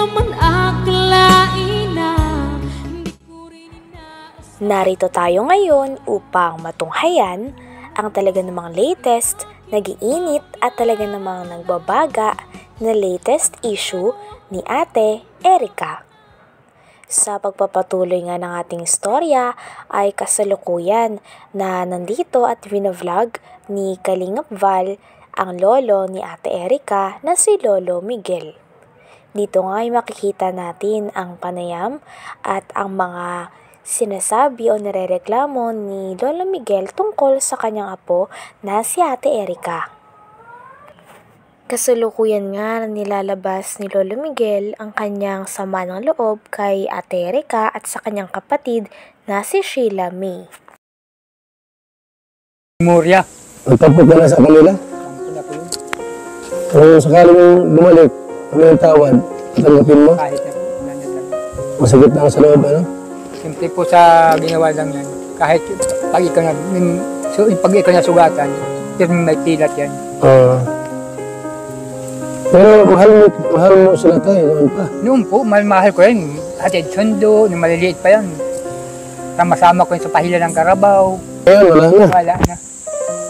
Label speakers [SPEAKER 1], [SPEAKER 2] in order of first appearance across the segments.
[SPEAKER 1] naman akalain na hindi ko rin inaasal.
[SPEAKER 2] Narito tayo ngayon upang matunghayan ang talaga namang latest, nagiinit at talaga namang nagbabaga na latest issue ni Ate Erica. Sa pagpapatuloy nga ng ating istorya ay kasalukuyan na nandito at vinavlog ni Kalingap Val ang lolo ni Ate Erica na si Lolo Miguel. Dito nga ay makikita natin ang panayam at ang mga sinasabi o nirereklamo ni Lolo Miguel tungkol sa kanyang apo na si Ate Erica. Kasalukuyan nga na nilalabas ni Lolo Miguel ang kanyang sama ng loob kay Ate Erica at sa kanyang kapatid na si Sheila May.
[SPEAKER 3] Memorya.
[SPEAKER 4] Nagtapot ka na sa kanila? Kung sakaling bumalik, ano yung tawad, tanggapin mo?
[SPEAKER 3] Kahit na
[SPEAKER 4] Masakit na sa loob, ano?
[SPEAKER 3] simple po sa ginawa lang yan. Kahit pag ikaw na sugatan, pero may tilat yan.
[SPEAKER 4] Pero mahal mo sila tayo, noon pa.
[SPEAKER 3] Noon po, mahal ko yan. Hatid sundo, nung maliliit pa yan. Sama-sama ko yun sa pahila ng Karabaw.
[SPEAKER 4] Ngayon, wala na.
[SPEAKER 3] Wala na.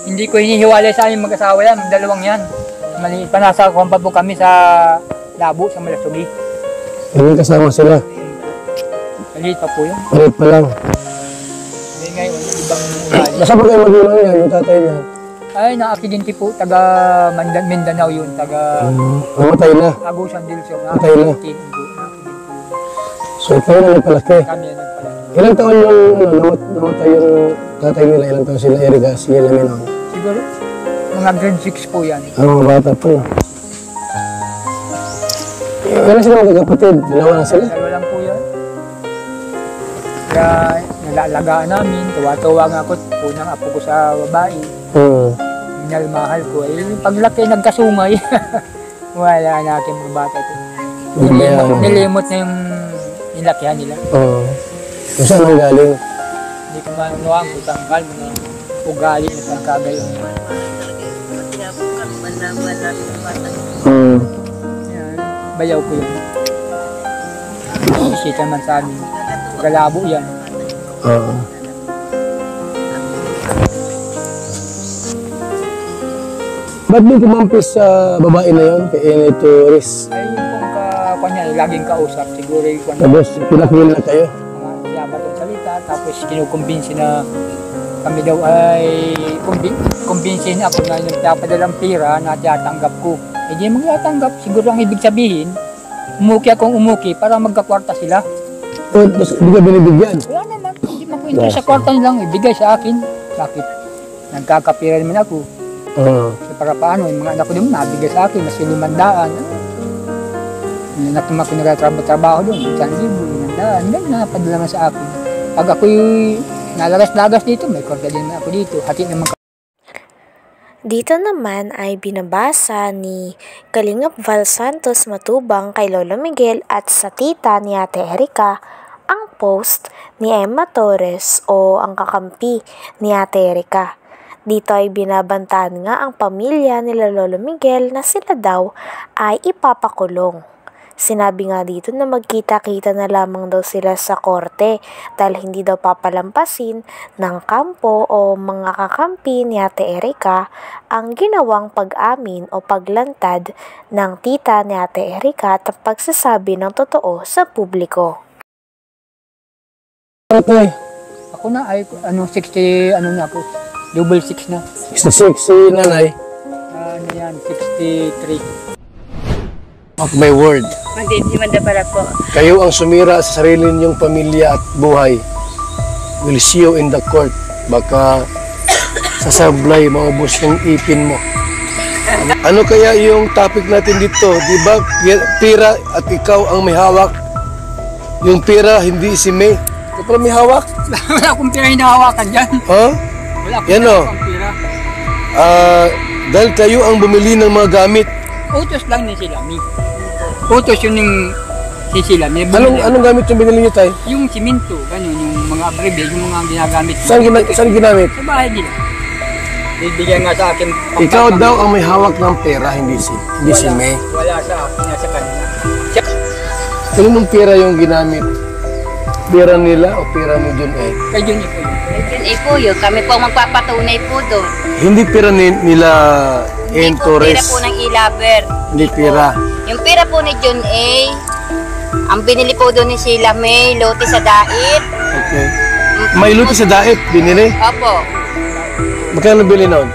[SPEAKER 3] Hindi ko hinihiwalay sa aming mag-asawa yan, dalawang yan. Maliit pa, nasa kompa po kami sa Labo, sa Malasugi.
[SPEAKER 4] Hindi kasama sila.
[SPEAKER 3] Maliit pa po yan.
[SPEAKER 4] Maliit pa lang.
[SPEAKER 3] Ngayon, ibang ugali.
[SPEAKER 4] Nasa pa kayo magulang niya, yung tatay niya?
[SPEAKER 3] Ay, na-aksidente po, taga Mindanao yun, taga
[SPEAKER 4] Namatay na.
[SPEAKER 3] Agusan del Sur.
[SPEAKER 4] Patay na. So ikaw na nagpalaki.
[SPEAKER 3] Kami yan nagpalaki.
[SPEAKER 4] Ilang taon yung namatay yung tatay nila? Ilang taon sila Erica, si Laminon?
[SPEAKER 3] Siguro, mga grade 6 po yan.
[SPEAKER 4] Mga bata po. Ilan sila magkakapatid? Dalawa na sila?
[SPEAKER 3] Dalawa lang po yan. Kaya nalalagaan namin, tuwa-tuwa nga ako, unang apo ko sa babae. Minalmahal ko. Eh, paglaki, nagkasumay. Wala na aking mga bata ito. Nilimot na yung nilakihan nila.
[SPEAKER 4] Kung saan ang galing?
[SPEAKER 3] Hindi ko manuwang utanggal, mga ugali na sa kagayon. Yan, bayaw ko yun. Isita man sa amin. Galabo yan.
[SPEAKER 4] Ba't di kumampis sa babae na yun? Kay Ene Torres.
[SPEAKER 3] Ay, yung pong kanya, laging kausap. Siguro yung
[SPEAKER 4] Tapos pinakil na kayo?
[SPEAKER 3] mga yabat ang salita. Tapos kinukumbinsi na kami daw ay kumbinsin ako na nagpapadalang pira na tiyatanggap ko. Eh di magtatanggap. Siguro ang ibig sabihin, umuki akong umuki para magkakwarta sila.
[SPEAKER 4] Tapos hindi ka binibigyan?
[SPEAKER 3] Wala naman. Hindi man ko interest sa kwarta nilang ibigay sa akin. Bakit? Nagkakapira naman ako. So para paano, yung mga anak ko doon, nabigay sa akin, mas 500. Yung anak naman ko nagtatrabaho doon, 1,000, 500, ganun na napadala naman sa akin. Pag ako'y nalagas-lagas dito, may kwarta din na ako dito. Hati naman.
[SPEAKER 2] Dito naman ay binabasa ni Kalingap Val Santos Matubang kay Lolo Miguel at sa tita ni Ate Erica ang post ni Emma Torres o ang kakampi ni Ate Erica. Dito ay binabantaan nga ang pamilya nila Lolo Miguel na sila daw ay ipapakulong. Sinabi nga dito na magkita-kita na lamang daw sila sa korte dahil hindi daw papalampasin ng kampo o mga kakampi ni Ate Erica ang ginawang pag-amin o paglantad ng tita ni Ate Erica at pagsasabi ng totoo sa publiko.
[SPEAKER 4] Okay.
[SPEAKER 3] Ako na ay 60, na ako. Double 6 na.
[SPEAKER 4] 66 si nanay.
[SPEAKER 3] Ano yan, 63.
[SPEAKER 4] Mark my word.
[SPEAKER 5] Hindi man pala po.
[SPEAKER 4] Kayo ang sumira sa sarili ninyong pamilya at buhay. We'll see you in the court. Baka sasablay, maubos yung ipin mo. Ano kaya yung topic natin dito? Di ba pira at ikaw ang may hawak? Yung pira, hindi si May. Ikaw pala may hawak?
[SPEAKER 3] Wala akong pira hinahawakan dyan.
[SPEAKER 4] Ha?
[SPEAKER 3] Wala akong
[SPEAKER 4] Yan o.
[SPEAKER 3] pira.
[SPEAKER 4] Dahil kayo ang bumili ng mga gamit.
[SPEAKER 3] Utos lang ni Silami. Utos yun yung si Silami.
[SPEAKER 4] Anong gamit yung binili niyo tayo?
[SPEAKER 3] Yung simento, ganun, yung mga abrebe, yung mga ginagamit.
[SPEAKER 4] Saan ginamit?
[SPEAKER 3] Sa bahay nila. Bibigyan nga sa akin.
[SPEAKER 4] Ikaw daw ang may hawak ng pera, hindi si May.
[SPEAKER 3] Wala sa akin, nasa kanila.
[SPEAKER 4] Kaninong pera yung ginamit? Pera nila o pera ni John A?
[SPEAKER 3] Kay Jun po yun.
[SPEAKER 5] Yun eh po yun. Kami po ang magpapatunay po doon.
[SPEAKER 4] Hindi pera nila
[SPEAKER 5] Hindi
[SPEAKER 4] N.
[SPEAKER 5] po pera
[SPEAKER 4] Torres.
[SPEAKER 5] po ng ilaber.
[SPEAKER 4] Hindi pera.
[SPEAKER 5] Yung pera po ni John A, ang binili po doon ni Sheila May, lote sa dait.
[SPEAKER 4] Okay. May luto sa daet, binili.
[SPEAKER 5] Opo.
[SPEAKER 4] Magkano bili noon?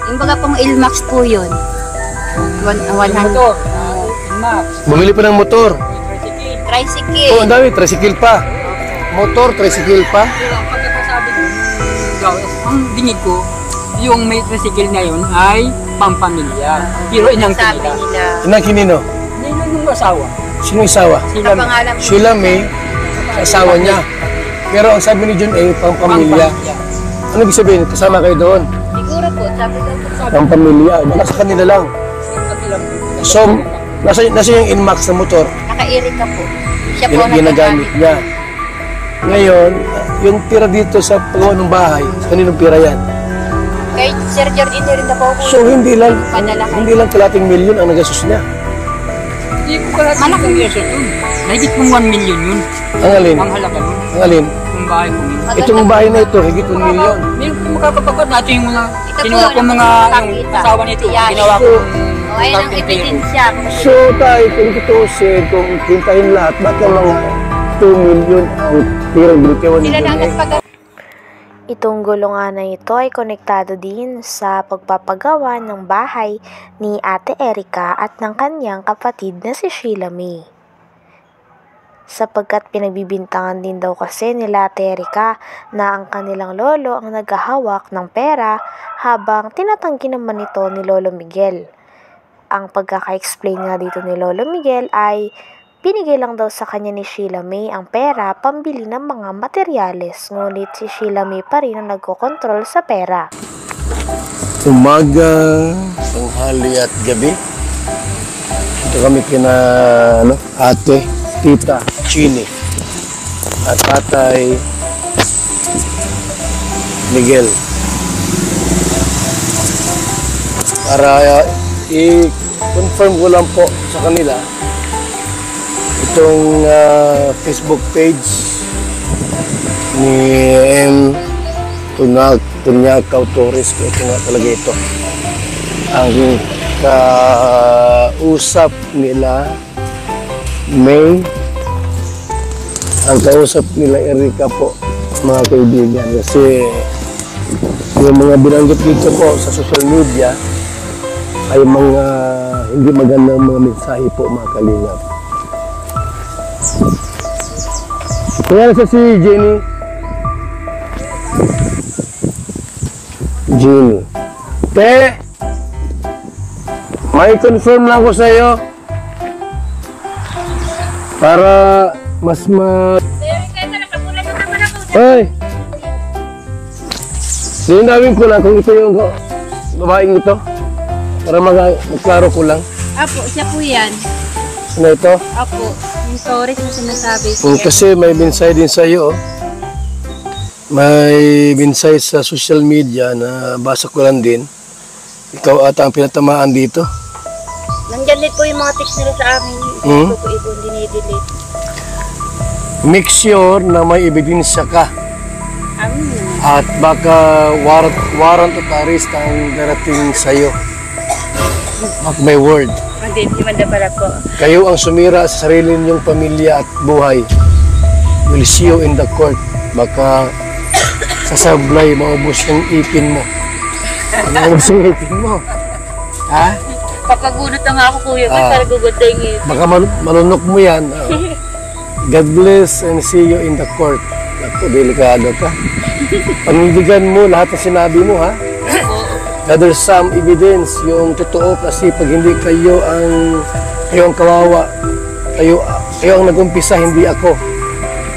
[SPEAKER 5] Yung baga pong Ilmax po yun. 100.
[SPEAKER 3] Motor. Max.
[SPEAKER 4] Bumili pa ng motor.
[SPEAKER 3] Tricycle.
[SPEAKER 5] Tricycle.
[SPEAKER 4] Oh, ang dami, tricycle pa. Motor, tricycle pa.
[SPEAKER 3] Pero ang pagkakasabi ko, ang dinig ko, yung may tricycle na yun ay pampamilya. Pero inangkin
[SPEAKER 5] Sabi
[SPEAKER 3] nila.
[SPEAKER 5] nila.
[SPEAKER 4] Inang kinino?
[SPEAKER 3] Nino yung asawa.
[SPEAKER 4] Sino isawa?
[SPEAKER 3] Sila
[SPEAKER 5] Kapangalan po.
[SPEAKER 4] Sheila May, sa asawa niya. Pero ang sabi ni John A, pang pamilya. Ano ibig sabihin? Kasama kayo doon?
[SPEAKER 5] Siguro po, sabi daw po.
[SPEAKER 4] Pang pamilya. Baka sa kanila lang. So, nasa yung Inmax na motor,
[SPEAKER 5] Naka-Erika po. Siya po ang
[SPEAKER 4] ginagamit niya. Ngayon, yung tira dito sa paggawa ng bahay, kaninong pira yan?
[SPEAKER 5] Kay Sir Jordan rin na po po.
[SPEAKER 4] So, hindi lang
[SPEAKER 5] Padala.
[SPEAKER 4] kalating milyon ang nagasus niya.
[SPEAKER 3] Hindi ko kalahati
[SPEAKER 5] Malaking
[SPEAKER 3] ng peso yun. Mahigit mong 1 million yun.
[SPEAKER 4] Ang alin?
[SPEAKER 3] Ang halaga nun.
[SPEAKER 4] Ang alin?
[SPEAKER 3] Yung bahay ko yun.
[SPEAKER 4] Itong bahay na ito, higit 1 milyon.
[SPEAKER 3] Meron po makakapagod natin yung mga
[SPEAKER 5] Ito po,
[SPEAKER 3] kinuha ko mga yung
[SPEAKER 5] nakakita.
[SPEAKER 3] asawa nito.
[SPEAKER 5] Yan.
[SPEAKER 3] Ginawa ko
[SPEAKER 5] O, ayun ang ebidensya.
[SPEAKER 4] So, tayo, kung tutusin, kung kintahin lahat, ba't ang mga 2 milyon ang tirang bilkewan ni
[SPEAKER 5] Sila na ang
[SPEAKER 4] John A?
[SPEAKER 5] nagpag-
[SPEAKER 2] Itong gulungan na ito ay konektado din sa pagpapagawa ng bahay ni Ate Erika at ng kanyang kapatid na si Sheila May. Sapagkat pinagbibintangan din daw kasi nila Ate Erika na ang kanilang lolo ang naghahawak ng pera habang tinatanggi naman ito ni Lolo Miguel. Ang pagkaka-explain nga dito ni Lolo Miguel ay binigay lang daw sa kanya ni Sheila May ang pera pambili ng mga materyales, ngunit si Sheila May pa rin ang nagkokontrol sa pera.
[SPEAKER 4] Umaga, tanghali at gabi. Ito kami kina ate, tita, Chini, at tatay Miguel. Para i-confirm ko lang po sa kanila itong Facebook page ni M. Tunyakaw Torres, ito nga talaga ito. Ang kausap nila May, ang kausap nila Erika po, mga kaibigan. Kasi yung mga binanggit dito po sa social media ay mga hindi magandang mga mensahe po, mga kalingap. Kaya sa si Jenny. Te, may confirm lang ko sa iyo para mas Ay! Linawin ko lang kung ito yung babaeng ito para magklaro ko lang.
[SPEAKER 5] Apo, siya po yan.
[SPEAKER 4] Ano ito?
[SPEAKER 5] Apo, yung stories na sinasabi.
[SPEAKER 4] Kasi may mensahe din sa iyo. May mensahe sa social media na basa ko lang din. Ikaw ata ang pinatamaan dito.
[SPEAKER 5] Nandyan din po yung mga text nila sa amin. Hindi ko po dinidelete.
[SPEAKER 4] Make sure na may ebidensya ka.
[SPEAKER 5] Amin.
[SPEAKER 4] At baka warrant of arrest ang darating sa iyo. Mark my word.
[SPEAKER 5] Hindi man na pala po.
[SPEAKER 4] Kayo ang sumira sa sarili ninyong pamilya at buhay. We'll see you in the court. Baka sasablay, maubos yung ipin mo. Maubos yung ipin mo. Ha?
[SPEAKER 5] Papagunot na nga ako, kuya. Para gugutengin.
[SPEAKER 4] Baka malunok mo yan. God bless and see you in the court. Ako, delikado ka. Panindigan mo lahat ng sinabi mo, ha? Gather some evidence, yung totoo, kasi pag hindi kayo ang kawawa, kayo ang nag-umpisa, hindi ako.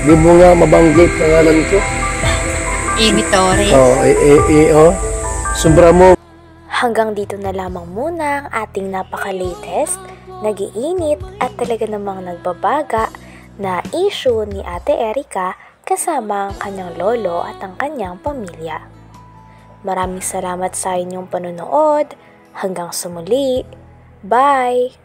[SPEAKER 4] Di mo nga mabanggit pangalan ko.
[SPEAKER 5] Amy Torres.
[SPEAKER 4] Sombra mo.
[SPEAKER 2] Hanggang dito na lamang muna ang ating napaka-latest, nag-iinit at talaga namang nagbabaga na issue ni Ate Erika kasama ang kanyang lolo at ang kanyang pamilya. Maraming salamat sa inyong panonood. Hanggang sa muli. Bye!